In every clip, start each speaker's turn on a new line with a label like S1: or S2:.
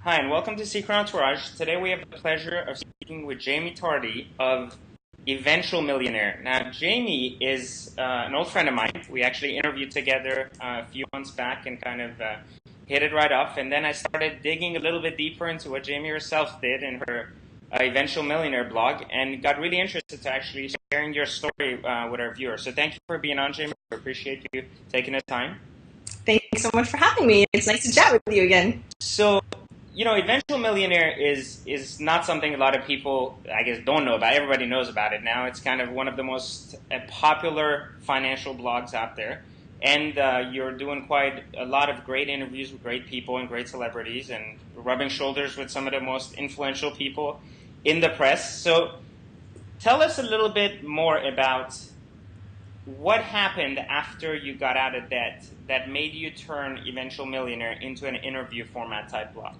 S1: Hi, and welcome to Secret Entourage. Today we have the pleasure of speaking with Jaime Tardy of Eventual Millionaire. Now, Jaime is an old friend of mine. We actually interviewed together a few months back and kind of hit it right off. And then I started digging a little bit deeper into what Jaime herself did in her Eventual Millionaire blog and got really interested to actually sharing your story with our viewers. So thank you for being on, Jaime. We appreciate you taking the time.
S2: Thanks so much for having me. It's nice to chat with you again.
S1: So, Eventual Millionaire is not something a lot of people, I guess, don't know about. Everybody knows about it now. It's kind of one of the most popular financial blogs out there. And you're doing quite a lot of great interviews with great people and great celebrities and rubbing shoulders with some of the most influential people in the press. So tell us a little bit more about what happened after you got out of debt that made you turn Eventual Millionaire into an interview format type blog.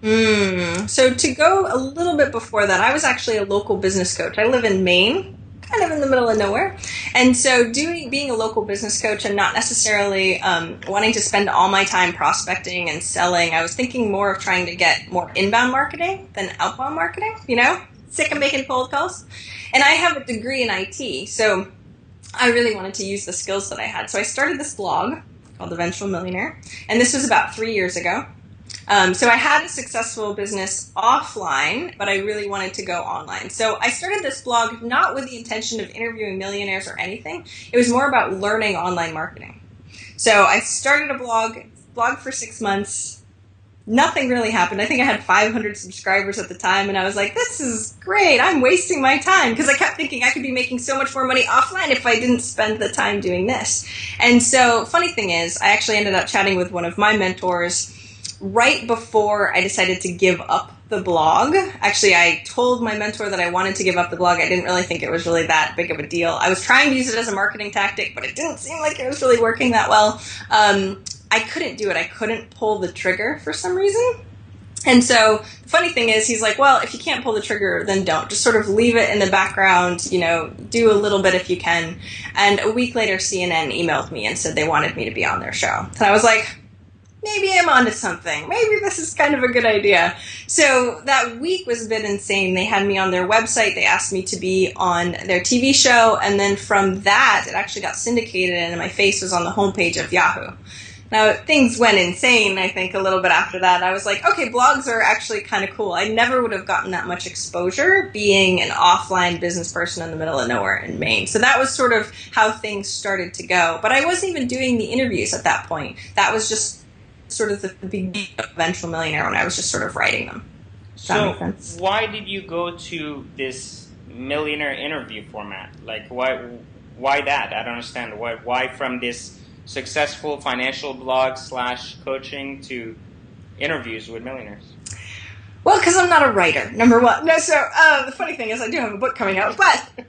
S2: So to go a little bit before that, I was actually a local business coach. I live in Maine, kind of in the middle of nowhere. And so being a local business coach and not necessarily wanting to spend all my time prospecting and selling, I was thinking more of trying to get more inbound marketing than outbound marketing, sick of making cold calls. And I have a degree in IT, so I really wanted to use the skills that I had. So I started this blog called Eventual Millionaire, and this was about 3 years ago. So I had a successful business offline, but I really wanted to go online. So I started this blog not with the intention of interviewing millionaires or anything. It was more about learning online marketing. So I started a blog for 6 months. Nothing really happened. I think I had 500 subscribers at the time, and I was like, this is great. I'm wasting my time, because I kept thinking I could be making so much more money offline if I didn't spend the time doing this. And so, funny thing is, I actually ended up chatting with one of my mentors right before I decided to give up the blog. Actually, I told my mentor that I wanted to give up the blog. I didn't really think it was really that big of a deal. I was trying to use it as a marketing tactic, but it didn't seem like it was really working that well. I couldn't do it. I couldn't pull the trigger for some reason. And so the funny thing is, he's like, well, if you can't pull the trigger, then don't. Just sort of leave it in the background, do a little bit if you can. And a week later, CNN emailed me and said they wanted me to be on their show. And I was like, maybe I'm onto something. Maybe this is kind of a good idea. So that week was a bit insane. They had me on their website. They asked me to be on their TV show. And then from that, it actually got syndicated and my face was on the homepage of Yahoo. Now, things went insane, I think, a little bit after that. I was like, okay, blogs are actually kind of cool. I never would have gotten that much exposure being an offline business person in the middle of nowhere in Maine. So that was sort of how things started to go. But I wasn't even doing the interviews at that point. That was just sort of the beginning of Eventual Millionaire when I was just sort of writing them. Does that make sense?
S1: Why did you go to this millionaire interview format? Like, why that? I don't understand. Why from this successful financial blog / coaching to interviews with millionaires?
S2: Well, because I'm not a writer, number one. No, so the funny thing is I do have a book coming out, but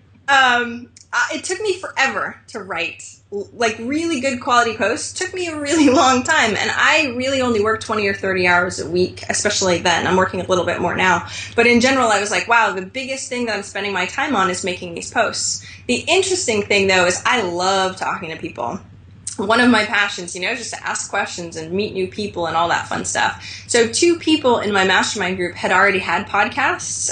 S2: it took me forever to write like really good quality posts. It took me a really long time, and I really only worked 20 or 30 hours a week, especially then. I'm working a little bit more now. But in general, I was like, wow, the biggest thing that I'm spending my time on is making these posts. The interesting thing, though, is I love talking to people. One of my passions, just to ask questions and meet new people and all that fun stuff. So 2 people in my mastermind group had already had podcasts.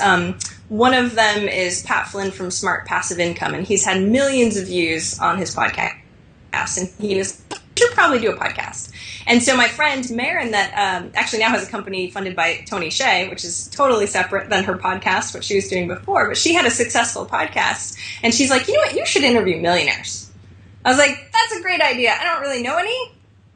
S2: One of them is Pat Flynn from Smart Passive Income, and he's had millions of views on his podcast. And he was, should probably do a podcast. And so my friend Marin, that actually now has a company funded by Tony Hsieh, which is totally separate than her podcast, what she was doing before, but she had a successful podcast. And she's like, you know what, you should interview millionaires. I was like, that's a great idea. I don't really know any,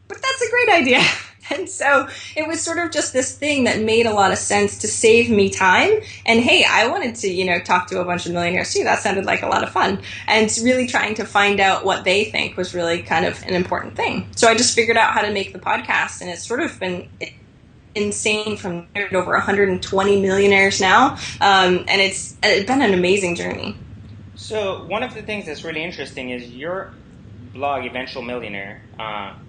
S2: but that's a great idea. And so it was sort of just this thing that made a lot of sense to save me time. And hey, I wanted to, talk to a bunch of millionaires too. That sounded like a lot of fun. And really trying to find out what they think was really kind of an important thing. So I just figured out how to make the podcast, and it's sort of been insane from there to over 120 millionaires now. And it's been an amazing journey.
S1: So one of the things that's really interesting is your blog, Eventual Millionaire,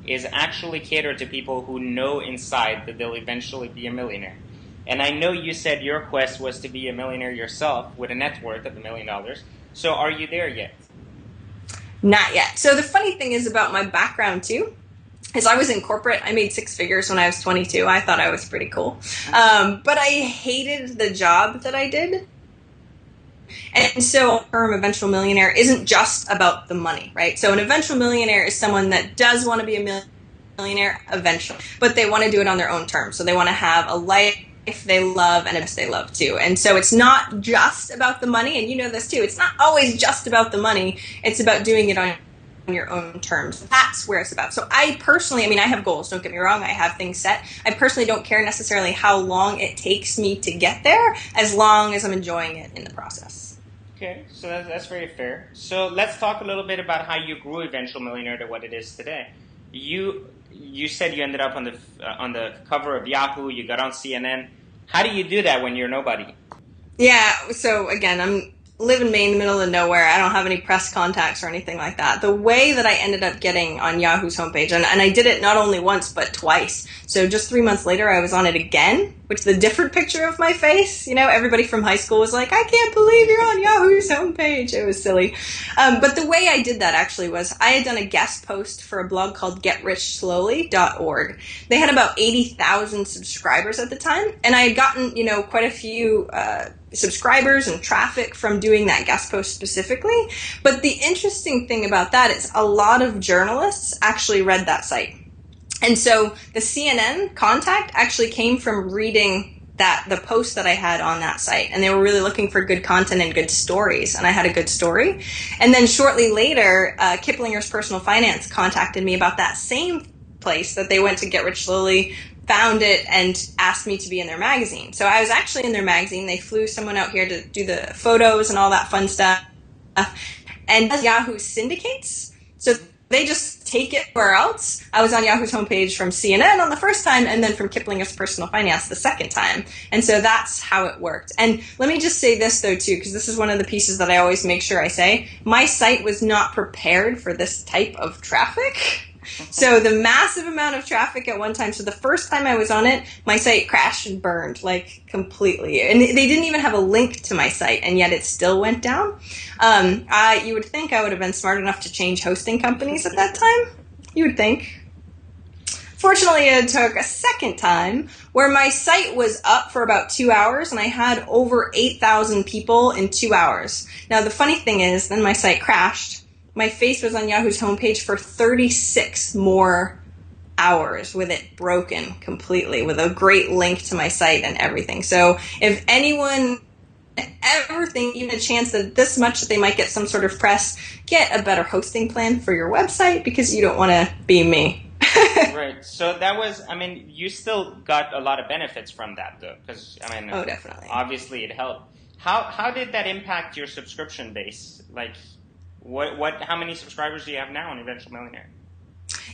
S1: is actually catered to people who know inside that they'll eventually be a millionaire. And I know you said your quest was to be a millionaire yourself with a net worth of $1 million. So are you there yet?
S2: Not yet. So the funny thing is about my background too, As I was in corporate, I made 6 figures when I was 22. I thought I was pretty cool. But I hated the job that I did. And so the term eventual millionaire isn't just about the money, right? So an eventual millionaire is someone that does want to be a millionaire eventually, but they want to do it on their own terms. So they want to have a life they love and a business they love too. And so it's not just about the money, and you know this too. It's not always just about the money. It's about doing it on your own terms. That's where it's about. So I personally, I mean, I have goals, don't get me wrong. I have things set. I personally don't care necessarily how long it takes me to get there, as long as I'm enjoying it in the process.
S1: Okay, so that's very fair. So let's talk a little bit about how you grew Eventual Millionaire to what it is today. You said you ended up on the cover of Yahoo. You got on CNN. How do you do that when you're nobody?
S2: Yeah. So again, I'm live in Maine, the middle of nowhere. I don't have any press contacts or anything like that. The way that I ended up getting on Yahoo's homepage, and I did it not only once, but twice. So just 3 months later, I was on it again, which is a different picture of my face. You know, everybody from high school was like, I can't believe you're on Yahoo's homepage. It was silly. But the way I did that actually was I had done a guest post for a blog called GetRichSlowly.org. They had about 80,000 subscribers at the time, and I had gotten, you know, quite a few subscribers and traffic from doing that guest post specifically. But the interesting thing about that is a lot of journalists actually read that site. And so the CNN contact actually came from reading the post that I had on that site. And they were really looking for good content and good stories. And I had a good story. And then shortly later, Kiplinger's Personal Finance contacted me about that same place that they went to Get Rich Slowly, found it, and asked me to be in their magazine. So I was actually in their magazine. They flew someone out here to do the photos and all that fun stuff. And Yahoo syndicates, so they just take it where else. I was on Yahoo's homepage from CNN on the first time, and then from Kiplinger's Personal Finance the second time. And so that's how it worked. And let me just say this, though, too, because this is one of the pieces that I always make sure I say. My site was not prepared for this type of traffic. So the massive amount of traffic at one time. So the first time I was on it, my site crashed and burned, like, completely. And they didn't even have a link to my site, and yet it still went down. You would think I would have been smart enough to change hosting companies at that time. You would think. Fortunately, it took a second time where my site was up for about 2 hours, and I had over 8,000 people in 2 hours. Now, the funny thing is, then my site crashed. My face was on Yahoo's homepage for 36 more hours with it broken completely, with a great link to my site and everything. So if anyone ever think even a chance that this much that they might get some sort of press, get a better hosting plan for your website, because you don't want to be me.
S1: Right. So that was, I mean, you still got a lot of benefits from that, though, because, I mean,
S2: oh, definitely.
S1: Obviously it helped. How did that impact your subscription base? Like, how many subscribers do you have now on Eventual Millionaire?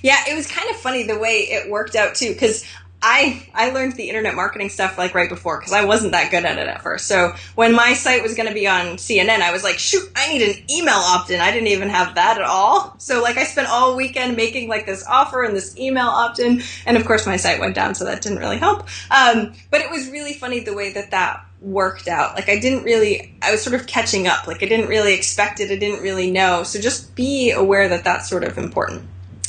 S2: Yeah, it was kind of funny the way it worked out too, because I learned the internet marketing stuff like right before, because I wasn't that good at it at first. So when my site was going to be on CNN, I was like, shoot, I need an email opt-in. I didn't even have that at all. So like I spent all weekend making like this offer and this email opt-in, and of course my site went down, so that didn't really help. But it was really funny the way that worked out. Like I was sort of catching up. Like I didn't really expect it. I didn't really know. So just be aware that that's sort of important.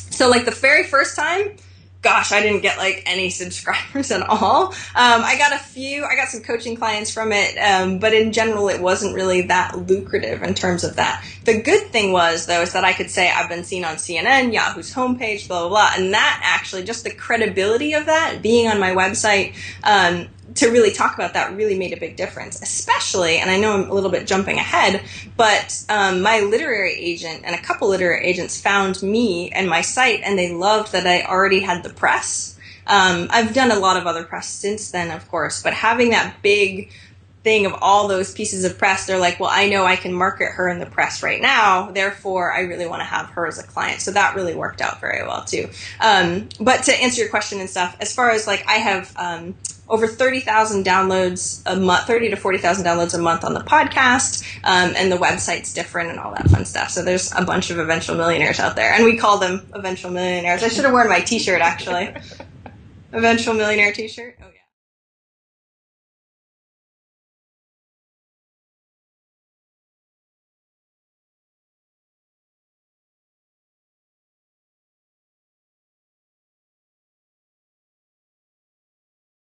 S2: So like the very first time, gosh, I didn't get like any subscribers at all. I got some coaching clients from it, but in general, it wasn't really that lucrative in terms of that. The good thing was, though, is that I could say I've been seen on CNN, Yahoo's homepage, blah, blah, blah. And that actually, just the credibility of that being on my website, to really talk about that really made a big difference, especially, and I know I'm a little bit jumping ahead, but my literary agent and a couple literary agents found me and my site, and they loved that I already had the press. I've done a lot of other press since then, of course, but having that big thing of all those pieces of press, they're like, well, I know I can market her in the press right now, therefore I really want to have her as a client. So that really worked out very well too. But to answer your question and stuff, as far as like I have over 30,000 downloads a month, 30 to 40,000 downloads a month on the podcast, and the website's different and all that fun stuff. So there's a bunch of eventual millionaires out there, and we call them eventual millionaires. I should have worn my t-shirt actually. Eventual millionaire t-shirt. Oh yeah.